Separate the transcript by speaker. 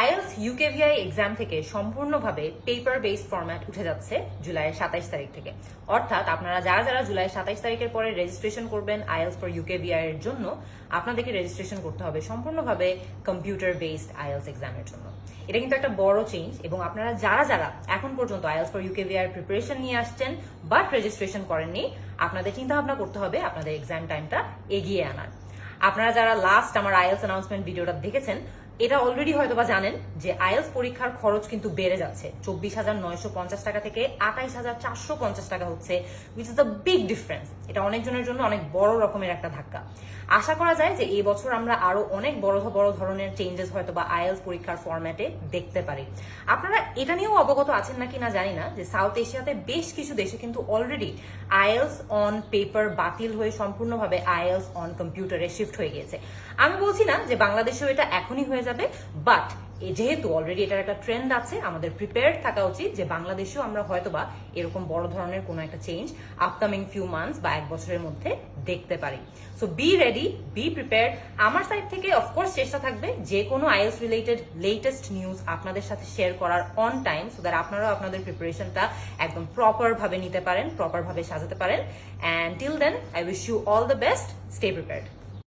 Speaker 1: IELTS UKVI exam থেকে সম্পূর্ণভাবে paper based format উঠে যাচ্ছে জুলাইয়ের 27 তারিখ থেকে। অর্থাৎ আপনারা যারা যারা জুলাইয়ের 27 তারিখের পরে রেজিস্ট্রেশন করবেন আইএলস ফর ইউকেভিআই এর জন্য, আপনাদেরকে রেজিস্ট্রেশন করতে হবে সম্পূর্ণভাবে কম্পিউটার বেসড আইএলস এক্সামের জন্য। এটা কিন্তু একটা বড় চেঞ্জ, এবং আপনারা যারা যারা এখন পর্যন্ত আইএলস ফর ইউকেভিআই প্রিপারেশন নিয়ে আসছেন বাট রেজিস্ট্রেশন করেননি, আপনাদের চিন্তা ভাবনা করতে হবে আপনাদের এক্সাম টাইমটা এগিয়ে আনার। আপনারা যারা লাস্ট আমার আইএলস অ্যানাউন্সমেন্ট ভিডিওটা দেখেছেন, এটা অলরেডি হয়তো বা জানেন যে আইএলস পরীক্ষার খরচ কিন্তু বেড়ে যাচ্ছে। 24,950 টাকা থেকে 28,450 টাকা হচ্ছে, which is the big difference. এটা অনেকজনের জন্য অনেক বড় রকমের একটা ধাক্কা। আশা করা যায় যে এই বছর আমরা আরো অনেক বড় বড় ধরনের চেঞ্জেস হয়তো বা আইএলস পরীক্ষার ফরম্যাটে দেখতে পারি। আপনারা এটা নিয়েও অবগত আছেন নাকি না জানি না, যে সাউথ এশিয়াতে বেশ কিছু দেশে কিন্তু অলরেডি আইএলস অন পেপার বাতিল হয়ে সম্পূর্ণভাবে আইএলস অন কম্পিউটারে শিফট হয়ে গিয়েছে। আমি বলছি না যে বাংলাদেশেও এটা এখনই হয়ে যাবে, বাট যেহেতু অলরেডি এটার একটা ট্রেন্ড আছে, আমাদের প্রিপেয়ার্ড থাকা উচিত যে বাংলাদেশেও আমরা হয়তোবা এরকম বড় ধরনের কোনো একটা চেঞ্জ আপকামিং ফিউ মান্থস বা এক বছরের মধ্যে দেখতে পারি। So be ready, be prepared. আমার সাইড থেকে অফকোর্স চেষ্টা থাকবে যে কোনো আইএলস রিলেটেড লেটেস্ট নিউজ আপনাদের সাথে শেয়ার করার অন টাইম, সো দ্যাট আপনারাও আপনাদের প্রিপারেশনটা একদম প্রপার ভাবে নিতে পারেন, প্রপার ভাবে সাজাতে পারেন। And till then I wish you all the best, stay prepared.